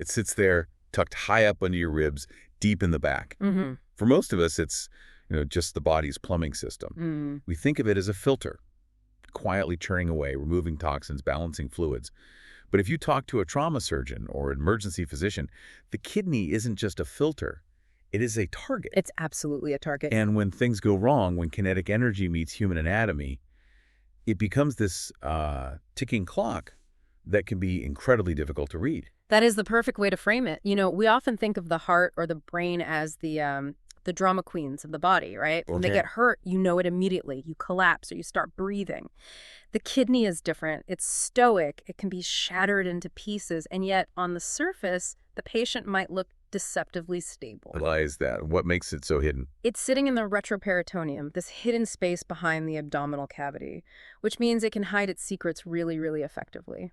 It sits there, tucked high up under your ribs, deep in the back. Mm-hmm. For most of us, it's just the body's plumbing system. We think of it as a filter, quietly churning away, removing toxins, balancing fluids. But if you talk to a trauma surgeon or an emergency physician, the kidney isn't just a filter. It is a target. It's absolutely a target. And when things go wrong, when kinetic energy meets human anatomy, it becomes this ticking clock that can be incredibly difficult to read. That is the perfect way to frame it. We often think of the heart or the brain as the drama queens of the body, right? When they Okay. get hurt, you know it immediately. You collapse or you start breathing. The kidney is different. It's stoic. It can be shattered into pieces. And yet, on the surface, the patient might look deceptively stable. Why is that? What makes it so hidden? It's sitting in the retroperitoneum, this hidden space behind the abdominal cavity, which means it can hide its secrets really, really effectively.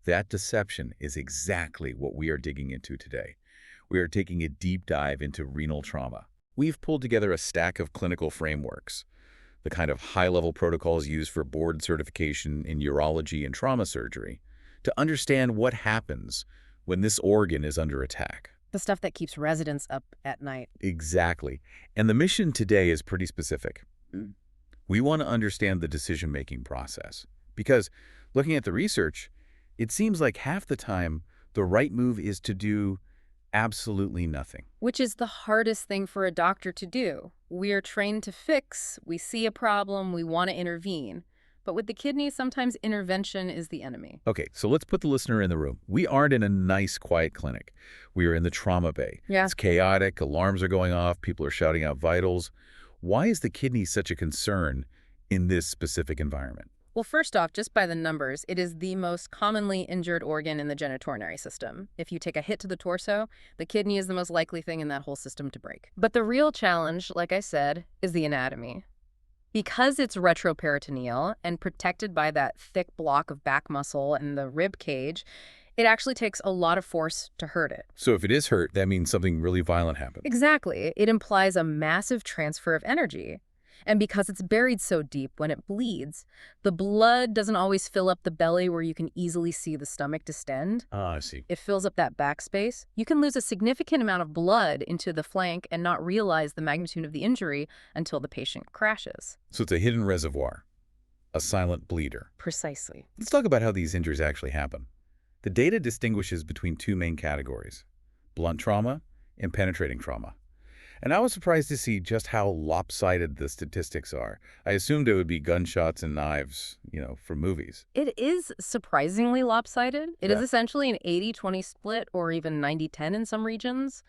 That deception is exactly what we are digging into today. We are taking a deep dive into renal trauma. We've pulled together a stack of clinical frameworks, the kind of high-level protocols used for board certification in urology and trauma surgery, to understand what happens when this organ is under attack. The stuff that keeps residents up at night. Exactly. And the mission today is pretty specific. We want to understand the decision-making process. Because looking at the research, it seems like half the time, the right move is to do absolutely nothing. Which is the hardest thing for a doctor to do. We are trained to fix, we see a problem, we want to intervene. But with the kidney, sometimes intervention is the enemy. Okay, so let's put the listener in the room. We aren't in a nice, quiet clinic. We are in the trauma bay. Yeah. It's chaotic, alarms are going off, people are shouting out vitals. Why is the kidney such a concern in this specific environment? Well, first off, just by the numbers, it is the most commonly injured organ in the genitourinary system. If you take a hit to the torso, the kidney is the most likely thing in that whole system to break. But the real challenge, like I said, is the anatomy. Because it's retroperitoneal and protected by that thick block of back muscle and the rib cage, it actually takes a lot of force to hurt it. So if it is hurt, that means something really violent happened. Exactly. It implies a massive transfer of energy. And because it's buried so deep, when it bleeds, the blood doesn't always fill up the belly where you can easily see the stomach distend. Ah, I see. It fills up that backspace. You can lose a significant amount of blood into the flank and not realize the magnitude of the injury until the patient crashes. So it's a hidden reservoir, a silent bleeder. Precisely. Let's talk about how these injuries actually happen. The data distinguishes between two main categories, blunt trauma and penetrating trauma. And I was surprised to see just how lopsided the statistics are. I assumed it would be gunshots and knives, from movies. It is surprisingly lopsided. It is Yeah. essentially an 80-20 split or even 90-10 in some regions.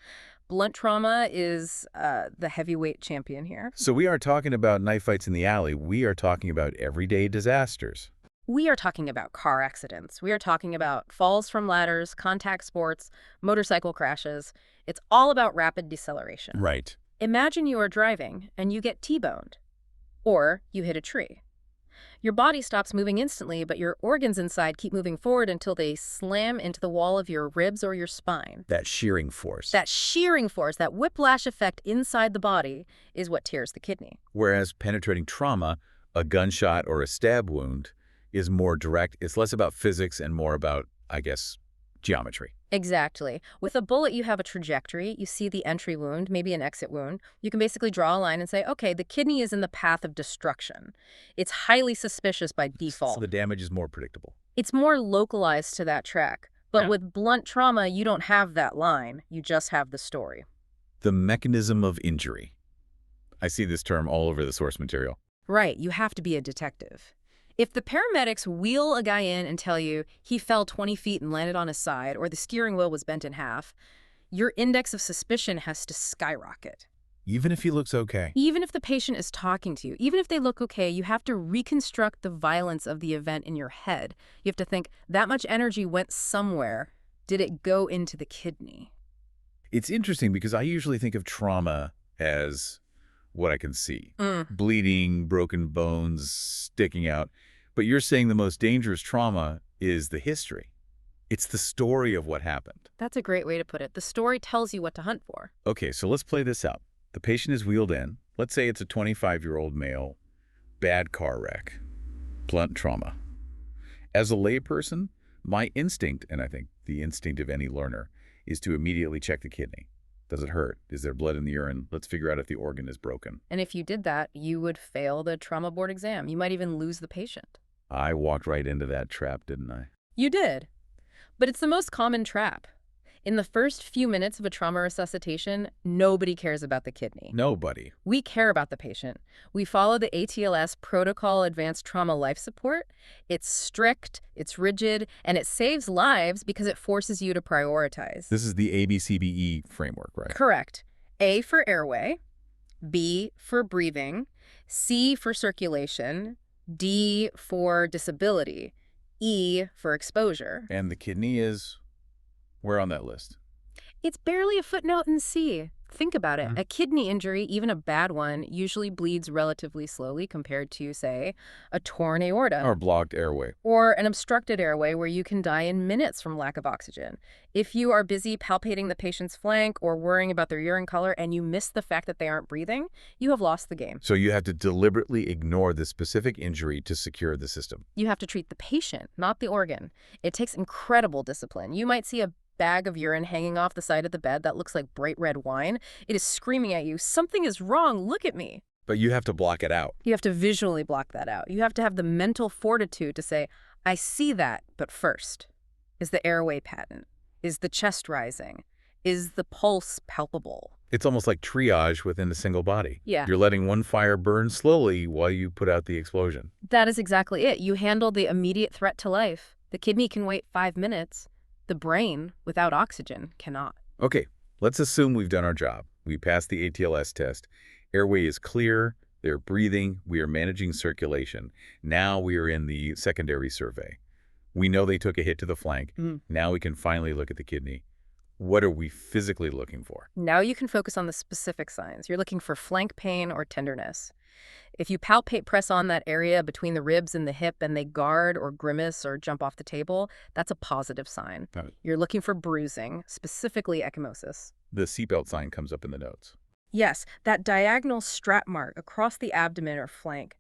Blunt trauma is the heavyweight champion here. So we are talking about knife fights in the alley. We are talking about everyday disasters. We are talking about car accidents. We are talking about falls from ladders, contact sports, motorcycle crashes. It's all about rapid deceleration. Right. Imagine you are driving and you get T-boned. Or you hit a tree. Your body stops moving instantly, but your organs inside keep moving forward until they slam into the wall of your ribs or your spine. That shearing force. That shearing force, that whiplash effect inside the body is what tears the kidney. Whereas penetrating trauma, a gunshot or a stab wound, is more direct. It's less about physics and more about, I guess, geometry. Exactly. With a bullet, you have a trajectory. You see the entry wound, maybe an exit wound. You can basically draw a line and say, okay, the kidney is in the path of destruction. It's highly suspicious by default. So the damage is more predictable. It's more localized to that track. But Yeah. with blunt trauma, you don't have that line. You just have the story. The mechanism of injury. I see this term all over the source material. Right. You have to be a detective. If the paramedics wheel a guy in and tell you he fell 20 feet and landed on his side, or the steering wheel was bent in half, your index of suspicion has to skyrocket. Even if he looks okay. Even if the patient is talking to you, even if they look okay, you have to reconstruct the violence of the event in your head. You have to think, that much energy went somewhere. Did it go into the kidney? It's interesting because I usually think of trauma as what I can see. Bleeding, broken bones, sticking out. But you're saying the most dangerous trauma is the history. It's the story of what happened. That's a great way to put it. The story tells you what to hunt for. Okay, so let's play this out. The patient is wheeled in. Let's say it's a 25-year-old male, bad car wreck, blunt trauma. As a layperson, my instinct, and I think the instinct of any learner, is to immediately check the kidney. Does it hurt? Is there blood in the urine? Let's figure out if the organ is broken. And if you did that, you would fail the trauma board exam. You might even lose the patient. I walked right into that trap, didn't I? You did. But it's the most common trap. In the first few minutes of a trauma resuscitation, nobody cares about the kidney. Nobody. We care about the patient. We follow the ATLS Protocol Advanced Trauma Life Support. It's strict, it's rigid, and it saves lives because it forces you to prioritize. This is the ABCBE framework, right? Correct. A for airway, B for breathing, C for circulation, D for disability, E for exposure. And the kidney is where on that list? It's barely a footnote in C. Think about it. A kidney injury, even a bad one, usually bleeds relatively slowly compared to, say, a torn aorta. Or blocked airway. Or an obstructed airway where you can die in minutes from lack of oxygen. If you are busy palpating the patient's flank or worrying about their urine color and you miss the fact that they aren't breathing, you have lost the game. So you have to deliberately ignore the specific injury to secure the system. You have to treat the patient, not the organ. It takes incredible discipline. You might see a bag of urine hanging off the side of the bed that looks like bright red wine. It is screaming at you, something is wrong, look at me. But you have to block it out. You have to visually block that out. You have to have the mental fortitude to say, I see that, but first, is the airway patent? Is the chest rising? Is the pulse palpable? It's almost like triage within a single body. Yeah. You're letting one fire burn slowly while you put out the explosion. That is exactly it. You handle the immediate threat to life. The kidney can wait 5 minutes. The brain, without oxygen, cannot. Okay, let's assume we've done our job. We passed the ATLS test. Airway is clear. They're breathing. We are managing circulation. Now we are in the secondary survey. We know they took a hit to the flank. Now we can finally look at the kidney. What are we physically looking for? Now you can focus on the specific signs. You're looking for flank pain or tenderness. If you palpate, press on that area between the ribs and the hip and they guard or grimace or jump off the table, that's a positive sign. You're looking for bruising, specifically ecchymosis. The seatbelt sign comes up in the notes. Yes, that diagonal strap mark across the abdomen or flank.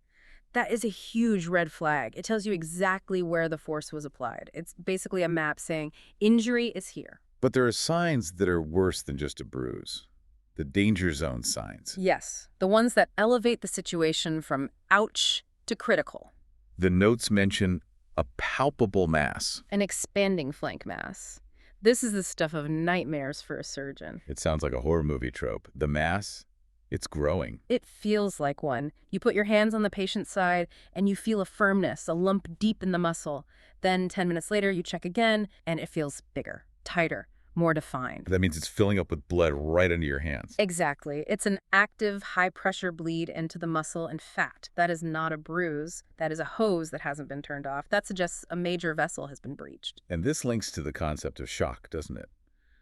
That is a huge red flag. It tells you exactly where the force was applied. It's basically a map saying injury is here. But there are signs that are worse than just a bruise. The danger zone signs. Yes, the ones that elevate the situation from ouch to critical. The notes mention a palpable mass. An expanding flank mass. This is the stuff of nightmares for a surgeon. It sounds like a horror movie trope. The mass, it's growing. It feels like one. You put your hands on the patient's side and you feel a firmness, a lump deep in the muscle. Then 10 minutes later, you check again and it feels bigger, tighter, more defined. That means it's filling up with blood right under your hands. Exactly. It's an active, high-pressure bleed into the muscle and fat. That is not a bruise. That is a hose that hasn't been turned off. That suggests a major vessel has been breached. And this links to the concept of shock, doesn't it?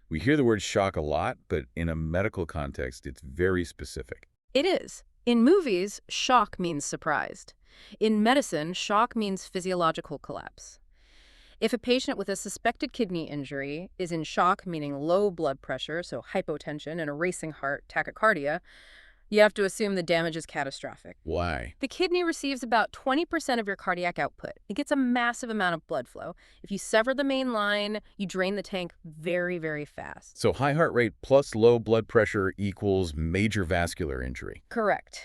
We hear the word shock a lot, but in a medical context, it's very specific. It is. In movies, shock means surprised. In medicine, shock means physiological collapse. If a patient with a suspected kidney injury is in shock, meaning low blood pressure, so hypotension and a racing heart, tachycardia, you have to assume the damage is catastrophic. Why? The kidney receives about 20% of your cardiac output. It gets a massive amount of blood flow. If you sever the main line, you drain the tank very, very fast. So high heart rate plus low blood pressure equals major vascular injury. Correct.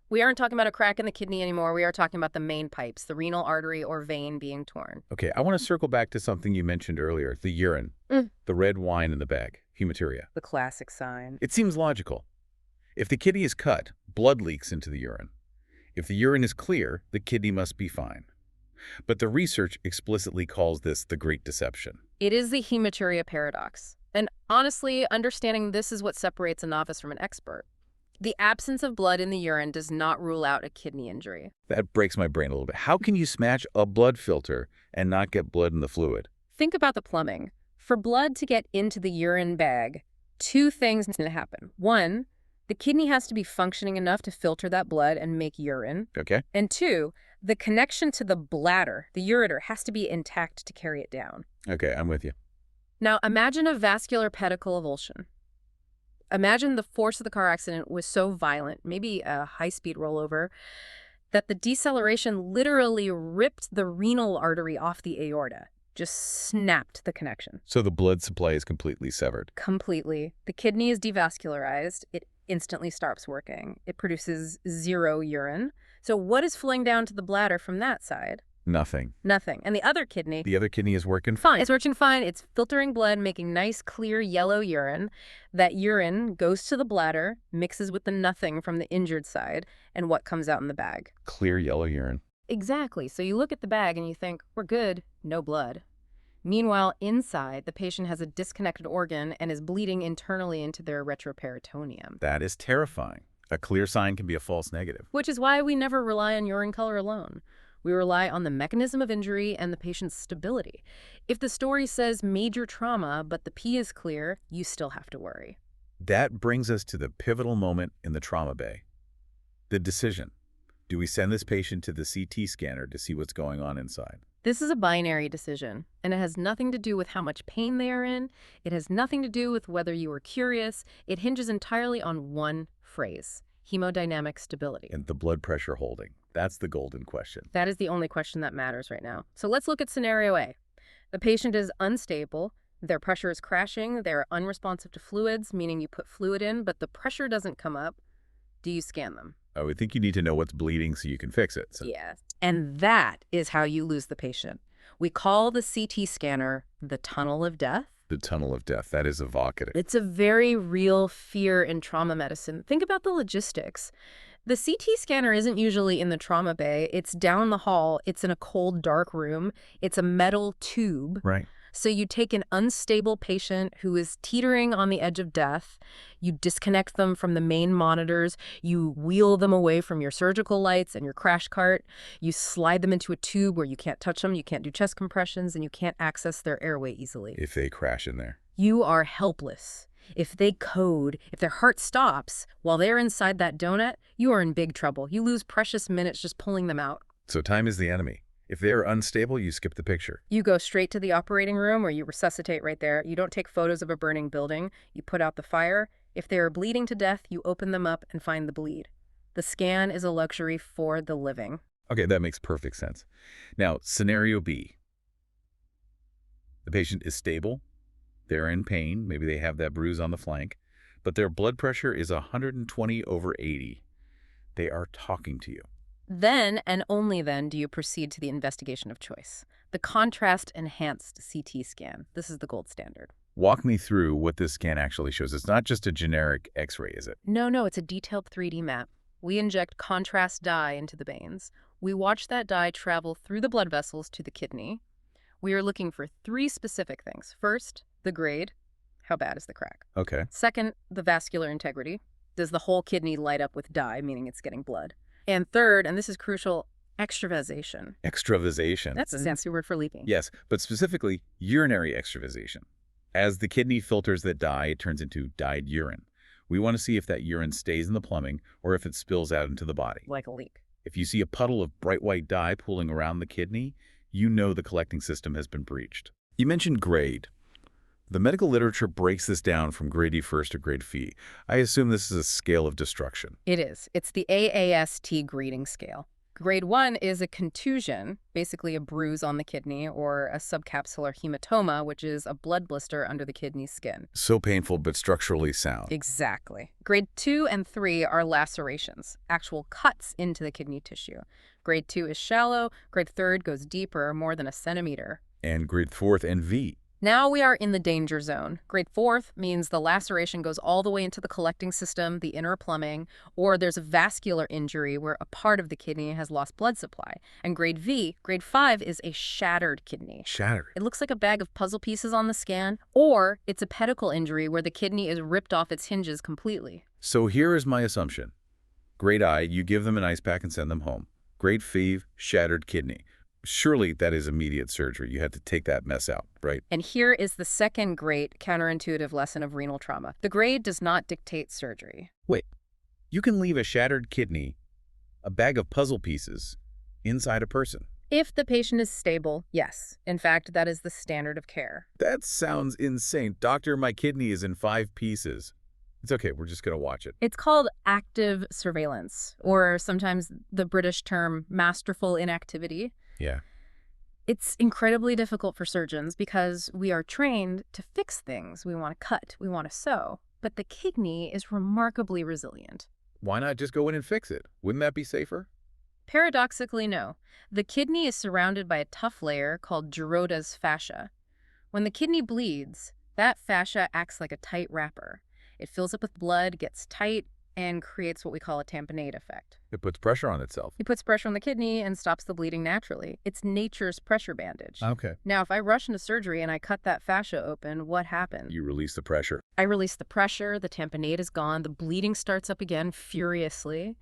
We aren't talking about a crack in the kidney anymore. We are talking about the main pipes, the renal artery or vein being torn. Okay, I want to circle back to something you mentioned earlier, the urine, the red wine in the bag, hematuria. The classic sign. It seems logical. If the kidney is cut, blood leaks into the urine. If the urine is clear, the kidney must be fine. But the research explicitly calls this the great deception. It is the hematuria paradox. And honestly, understanding this is what separates a novice from an expert. The absence of blood in the urine does not rule out a kidney injury. That breaks my brain a little bit. How can you smash a blood filter and not get blood in the fluid? Think about the plumbing. For blood to get into the urine bag, 2 things need to happen. 1, the kidney has to be functioning enough to filter that blood and make urine. Okay. And 2, the connection to the bladder, the ureter, has to be intact to carry it down. Okay, I'm with you. Now imagine a vascular pedicle avulsion. Imagine the force of the car accident was so violent, maybe a high-speed rollover, that the deceleration literally ripped the renal artery off the aorta, just snapped the connection. So the blood supply is completely severed. Completely. The kidney is devascularized. It instantly stops working. It produces zero urine. So what is flowing down to the bladder from that side? Nothing. Nothing. And the other kidney? The other kidney is working Fine. It's working fine. It's filtering blood, making nice, clear yellow urine. That urine goes to the bladder, mixes with the nothing from the injured side, and what comes out in the bag? Clear yellow urine. Exactly. So you look at the bag and you think, we're good, no blood. Meanwhile, inside, the patient has a disconnected organ and is bleeding internally into their retroperitoneum. That is terrifying. A clear sign can be a false negative. Which is why we never rely on urine color alone. We rely on the mechanism of injury and the patient's stability. If the story says major trauma, but the P is clear, you still have to worry. That brings us to the pivotal moment in the trauma bay. The decision. Do we send this patient to the CT scanner to see what's going on inside? This is a binary decision, and it has nothing to do with how much pain they are in. It has nothing to do with whether you are curious. It hinges entirely on one phrase: hemodynamic stability. And the blood pressure holding. That's the golden question. That is the only question that matters right now. So let's look at scenario A. The patient is unstable. Their pressure is crashing. They're unresponsive to fluids, meaning you put fluid in, but the pressure doesn't come up. Do you scan them? I would think you need to know what's bleeding so you can fix it. Yes. And that is how you lose the patient. We call the CT scanner the tunnel of death. The tunnel of death. That is evocative. It's a very real fear in trauma medicine. Think about the logistics. The CT scanner isn't usually in the trauma bay. It's down the hall. It's in a cold, dark room. It's a metal tube. Right. So you take an unstable patient who is teetering on the edge of death, you disconnect them from the main monitors, you wheel them away from your surgical lights and your crash cart, you slide them into a tube where you can't touch them, you can't do chest compressions, and you can't access their airway easily. If they crash in there. You are helpless. If they code, if their heart stops while they're inside that donut, you are in big trouble. You lose precious minutes just pulling them out. So time is the enemy. If they are unstable, you skip the picture. You go straight to the operating room or you resuscitate right there. You don't take photos of a burning building. You put out the fire. If they are bleeding to death, you open them up and find the bleed. The scan is a luxury for the living. Okay, that makes perfect sense. Now, scenario B. The patient is stable. They're in pain. Maybe they have that bruise on the flank. But their blood pressure is 120/80. They are talking to you. Then, and only then, do you proceed to the investigation of choice. The contrast-enhanced CT scan. This is the gold standard. Walk me through what this scan actually shows. It's not just a generic X-ray, is it? No, it's a detailed 3D map. We inject contrast dye into the veins. We watch that dye travel through the blood vessels to the kidney. We are looking for 3 specific things. First, the grade. How bad is the crack? Okay. Second, the vascular integrity. Does the whole kidney light up with dye, meaning it's getting blood? And third, and this is crucial, extravasation. Extravasation. That's a fancy word for leaking. Yes, but specifically urinary extravasation. As the kidney filters that dye, it turns into dyed urine. We want to see if that urine stays in the plumbing or if it spills out into the body. Like a leak. If you see a puddle of bright white dye pooling around the kidney, you know the collecting system has been breached. You mentioned grade. The medical literature breaks this down from grade E first to grade Phi. I assume this is a scale of destruction. It is. It's the AAST grading scale. Grade 1 is a contusion, basically a bruise on the kidney, or a subcapsular hematoma, which is a blood blister under the kidney's skin. So painful, but structurally sound. Exactly. Grade 2 and 3 are lacerations, actual cuts into the kidney tissue. Grade 2 is shallow. Grade 3 goes deeper, more than a centimeter. And grade 4th and V. Now we are in the danger zone. Grade 4th means the laceration goes all the way into the collecting system, the inner plumbing, or there's a vascular injury where a part of the kidney has lost blood supply. And grade V, grade 5, is a shattered kidney. Shattered. It looks like a bag of puzzle pieces on the scan, or it's a pedicle injury where the kidney is ripped off its hinges completely. So here is my assumption. Grade I, you give them an ice pack and send them home. Grade Phi, shattered kidney. Surely that is immediate surgery. You had to take that mess out, right? And here is the second great counterintuitive lesson of renal trauma. The grade does not dictate surgery. Wait, you can leave a shattered kidney, a bag of puzzle pieces, inside a person. If the patient is stable, yes. In fact, that is the standard of care. That sounds insane. Doctor, my kidney is in 5 pieces. It's okay, we're just going to watch it. It's called active surveillance, or sometimes the British term masterful inactivity. Yeah. It's incredibly difficult for surgeons because we are trained to fix things. We want to cut, we want to sew. But the kidney is remarkably resilient. Why not just go in and fix it? Wouldn't that be safer? Paradoxically, no. The kidney is surrounded by a tough layer called Geroda's fascia. When the kidney bleeds, that fascia acts like a tight wrapper. It fills up with blood, gets tight, and creates what we call a tamponade effect. It puts pressure on itself. It puts pressure on the kidney and stops the bleeding naturally. It's nature's pressure bandage. Okay. Now, if I rush into surgery and I cut that fascia open, what happens? You release the pressure. I release the pressure, the tamponade is gone, the bleeding starts up again furiously.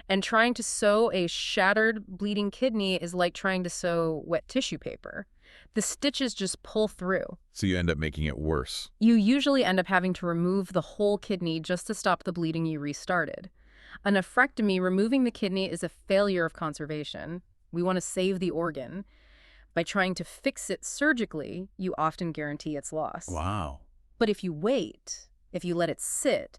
And trying to sew a shattered, bleeding kidney is like trying to sew wet tissue paper. The stitches just pull through. So you end up making it worse. You usually end up having to remove the whole kidney just to stop the bleeding you restarted. A nephrectomy, removing the kidney, is a failure of conservation. We want to save the organ. By trying to fix it surgically, you often guarantee its loss. Wow. But if you wait, if you let it sit,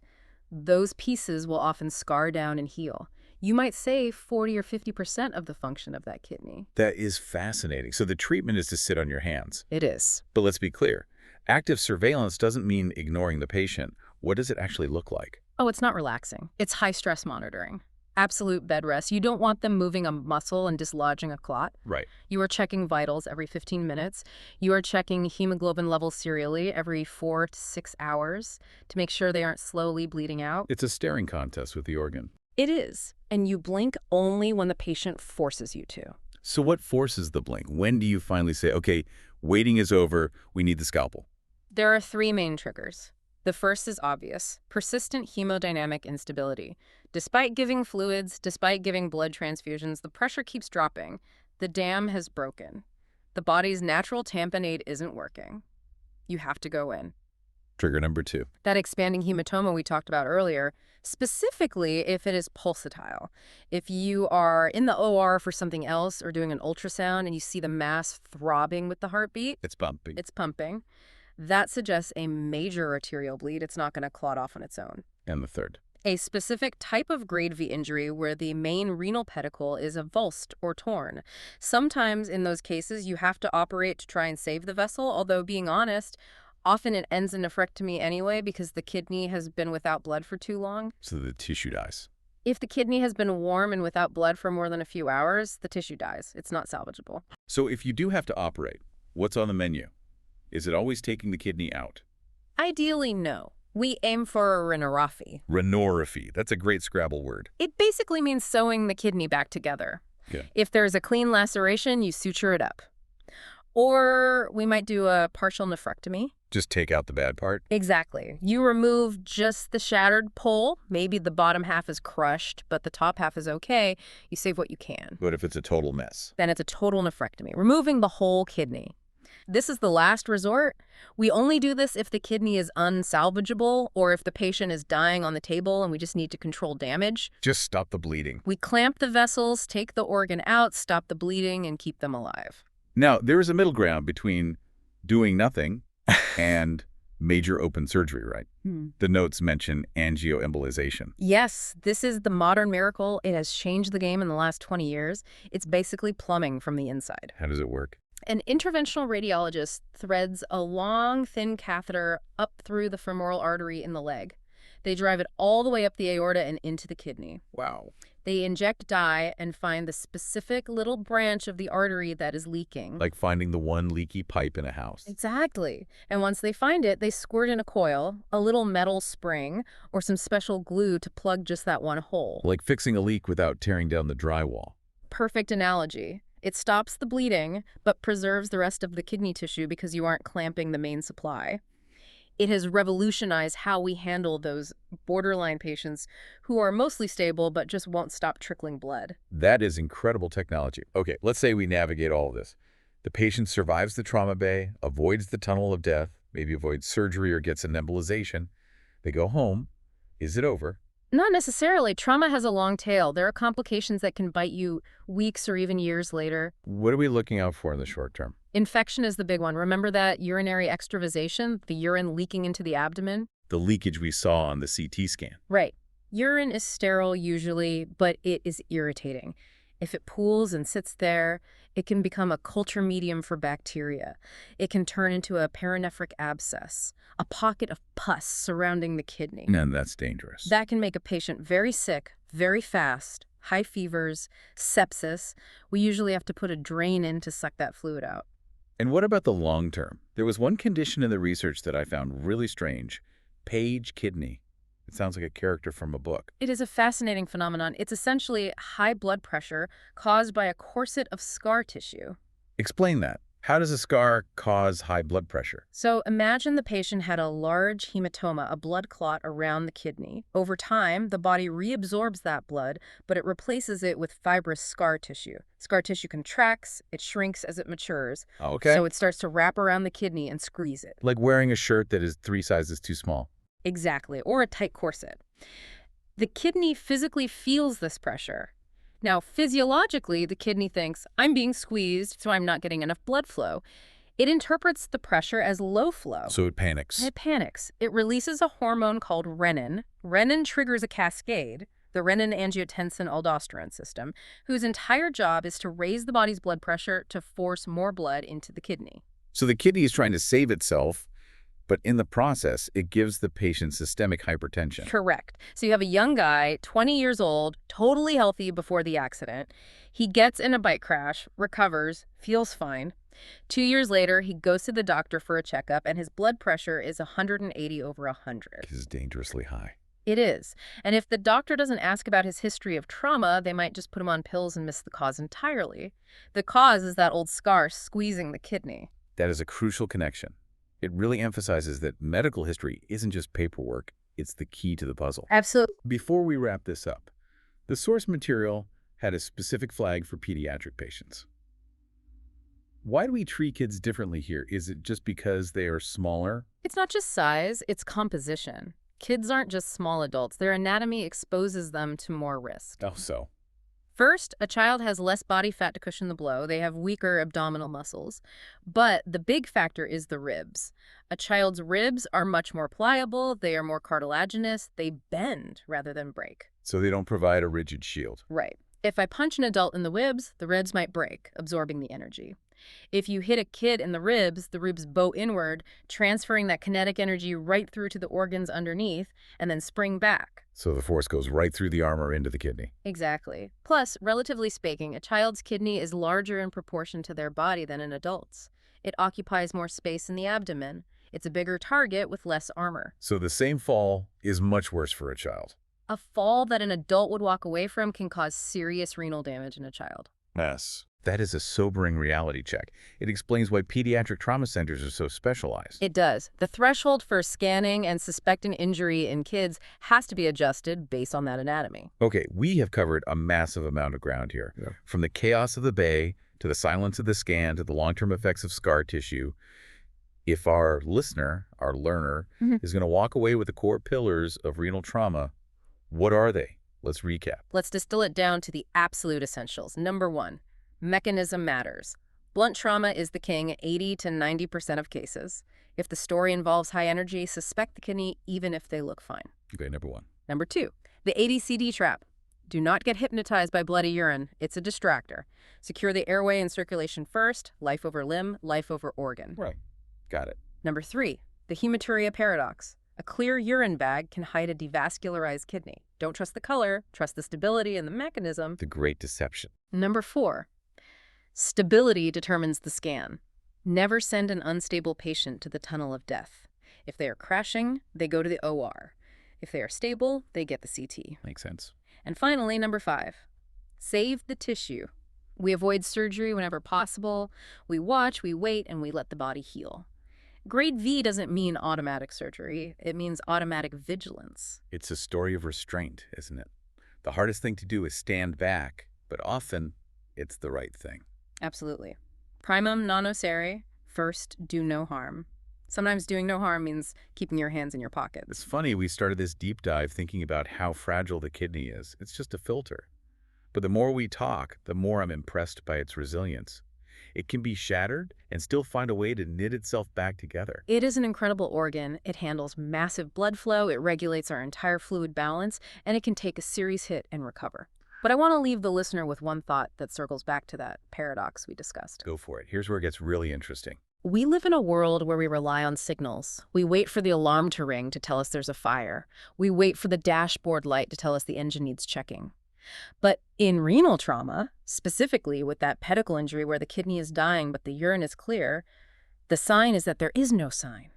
those pieces will often scar down and heal. You might save 40 or 50% of the function of that kidney. That is fascinating. So the treatment is to sit on your hands. It is. But let's be clear. Active surveillance doesn't mean ignoring the patient. What does it actually look like? Oh, it's not relaxing. It's high-stress monitoring. Absolute bed rest. You don't want them moving a muscle and dislodging a clot. Right. You are checking vitals every 15 minutes. You are checking hemoglobin levels serially every 4 to 6 hours to make sure they aren't slowly bleeding out. It's a staring contest with the organ. It is. And you blink only when the patient forces you to. So what forces the blink? When do you finally say, okay, waiting is over, we need the scalpel? There are 3 main triggers. The first is obvious: persistent hemodynamic instability. Despite giving fluids, despite giving blood transfusions, the pressure keeps dropping. The dam has broken. The body's natural tamponade isn't working. You have to go in. Trigger number 2. That expanding hematoma we talked about earlier, specifically if it is pulsatile. If you are in the OR for something else or doing an ultrasound and you see the mass throbbing with the heartbeat, It's pumping. it's pumping, that suggests a major arterial bleed. It's not going to clot off on its own. And the third. A specific type of grade V injury where the main renal pedicle is avulsed or torn. Sometimes in those cases, you have to operate to try and save the vessel, although being honest, often it ends in nephrectomy anyway because the kidney has been without blood for too long. So the tissue dies. If the kidney has been warm and without blood for more than a few hours, the tissue dies. It's not salvageable. So if you do have to operate, what's on the menu? Is it always taking the kidney out? Ideally, no. We aim for a rhinorrhaphy. Rhinorrhaphy. That's a great Scrabble word. It basically means sewing the kidney back together. Okay. If there's a clean laceration, you suture it up. Or we might do a partial nephrectomy. Just take out the bad part? Exactly. You remove just the shattered pole. Maybe the bottom half is crushed, but the top half is okay. You save what you can. But if it's a total mess? Then it's a total nephrectomy, removing the whole kidney. This is the last resort. We only do this if the kidney is unsalvageable or if the patient is dying on the table and we just need to control damage. Just stop the bleeding. We clamp the vessels, take the organ out, stop the bleeding, and keep them alive. Now, there is a middle ground between doing nothing and major open surgery, right? The notes mention angioembolization. Yes, this is the modern miracle. It has changed the game in the last 20 years. It's basically plumbing from the inside. How does it work? An interventional radiologist threads a long, thin catheter up through the femoral artery in the leg. They drive it all the way up the aorta and into the kidney. Wow. They inject dye and find the specific little branch of the artery that is leaking. Like finding the one leaky pipe in a house. Exactly. And once they find it, they squirt in a coil, a little metal spring, or some special glue to plug just that one hole. Like fixing a leak without tearing down the drywall. Perfect analogy. It stops the bleeding, but preserves the rest of the kidney tissue because you aren't clamping the main supply. It has revolutionized how we handle those borderline patients who are mostly stable but just won't stop trickling blood. That is incredible technology. Okay, let's say we navigate all of this. The patient survives the trauma bay, avoids the tunnel of death, maybe avoids surgery or gets an embolization. They go home. Is it over? Not necessarily. Trauma has a long tail. There are complications that can bite you weeks or even years later. What are we looking out for in the short term? Infection is the big one. Remember that urinary extravasation, the urine leaking into the abdomen? The leakage we saw on the CT scan. Right. Urine is sterile usually, but it is irritating. If it pools and sits there, it can become a culture medium for bacteria. It can turn into a paranephric abscess, a pocket of pus surrounding the kidney. And that's dangerous. That can make a patient very sick, very fast, high fevers, sepsis. We usually have to put a drain in to suck that fluid out. And what about the long term? There was one condition in the research that I found really strange. Page kidney. It sounds like a character from a book. It is a fascinating phenomenon. It's essentially high blood pressure caused by a corset of scar tissue. Explain that. How does a scar cause high blood pressure? So imagine the patient had a large hematoma, a blood clot around the kidney. Over time, the body reabsorbs that blood, but it replaces it with fibrous scar tissue. Scar tissue contracts, it shrinks as it matures. Okay. So it starts to wrap around the kidney and squeeze it. Like wearing a shirt that is 3 sizes too small. Exactly, or a tight corset. The kidney physically feels this pressure. Now, physiologically, the kidney thinks, I'm being squeezed, so I'm not getting enough blood flow. It interprets the pressure as low flow. So it panics. It panics. It releases a hormone called renin. Renin triggers a cascade, the renin-angiotensin-aldosterone system, whose entire job is to raise the body's blood pressure to force more blood into the kidney. So the kidney is trying to save itself, but in the process, it gives the patient systemic hypertension. Correct. So you have a young guy, 20 years old, totally healthy before the accident. He gets in a bike crash, recovers, feels fine. 2 years later, he goes to the doctor for a checkup, and his blood pressure is 180 over 100. This is dangerously high. It is. And if the doctor doesn't ask about his history of trauma, they might just put him on pills and miss the cause entirely. The cause is that old scar squeezing the kidney. That is a crucial connection. It really emphasizes that medical history isn't just paperwork, it's the key to the puzzle. Absolutely. Before we wrap this up, the source material had a specific flag for pediatric patients. Why do we treat kids differently here? Is it just because they are smaller? It's not just size, it's composition. Kids aren't just small adults. Their anatomy exposes them to more risk. Oh, so. First, a child has less body fat to cushion the blow. They have weaker abdominal muscles. But the big factor is the ribs. A child's ribs are much more pliable. They are more cartilaginous. They bend rather than break. So they don't provide a rigid shield. Right. If I punch an adult in the ribs might break, absorbing the energy. If you hit a kid in the ribs bow inward, transferring that kinetic energy right through to the organs underneath, and then spring back. So the force goes right through the armor into the kidney. Exactly. Plus, relatively speaking, a child's kidney is larger in proportion to their body than an adult's. It occupies more space in the abdomen. It's a bigger target with less armor. So the same fall is much worse for a child. A fall that an adult would walk away from can cause serious renal damage in a child. Yes. That is a sobering reality check. It explains why pediatric trauma centers are so specialized. It does. The threshold for scanning and suspecting injury in kids has to be adjusted based on that anatomy. Okay, we have covered a massive amount of ground here. Yeah. From the chaos of the bay, to the silence of the scan, to the long-term effects of scar tissue. If our listener, our learner, is going to walk away with the core pillars of renal trauma, what are they? Let's recap. Let's distill it down to the absolute essentials. Number 1. Mechanism matters. Blunt trauma is the king 80 to 90% of cases. If the story involves high energy, suspect the kidney even if they look fine. Okay, number 1. Number 2, the ADCD trap. Do not get hypnotized by bloody urine. It's a distractor. Secure the airway and circulation first. Life over limb, life over organ. Right. Got it. Number 3, the hematuria paradox. A clear urine bag can hide a devascularized kidney. Don't trust the color, trust the stability and the mechanism. The great deception. Number 4, stability determines the scan. Never send an unstable patient to the tunnel of death. If they are crashing, they go to the OR. If they are stable, they get the CT. Makes sense. And finally, number 5, save the tissue. We avoid surgery whenever possible. We watch, we wait, and we let the body heal. Grade V doesn't mean automatic surgery. It means automatic vigilance. It's a story of restraint, isn't it? The hardest thing to do is stand back, but often it's the right thing. Absolutely. Primum non nocere, first, do no harm. Sometimes doing no harm means keeping your hands in your pockets. It's funny, we started this deep dive thinking about how fragile the kidney is. It's just a filter. But the more we talk, the more I'm impressed by its resilience. It can be shattered and still find a way to knit itself back together. It is an incredible organ. It handles massive blood flow, it regulates our entire fluid balance, and it can take a serious hit and recover. But I want to leave the listener with one thought that circles back to that paradox we discussed. Go for it. Here's where it gets really interesting. We live in a world where we rely on signals. We wait for the alarm to ring to tell us there's a fire. We wait for the dashboard light to tell us the engine needs checking. But in renal trauma, specifically with that pedicle injury where the kidney is dying but the urine is clear, the sign is that there is no sign.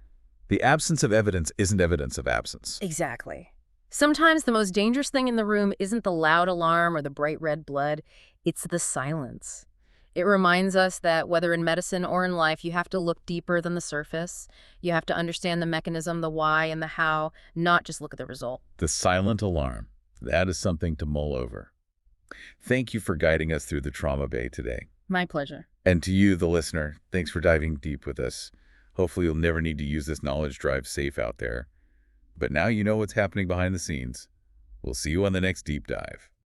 The absence of evidence isn't evidence of absence. Exactly. Sometimes the most dangerous thing in the room isn't the loud alarm or the bright red blood, it's the silence. It reminds us that whether in medicine or in life, you have to look deeper than the surface. You have to understand the mechanism, the why, and the how, not just look at the result. The silent alarm. That is something to mull over. Thank you for guiding us through the trauma bay today. My pleasure. And to you, the listener, thanks for diving deep with us. Hopefully you'll never need to use this knowledge drive safe out there. But now you know what's happening behind the scenes. We'll see you on the next deep dive.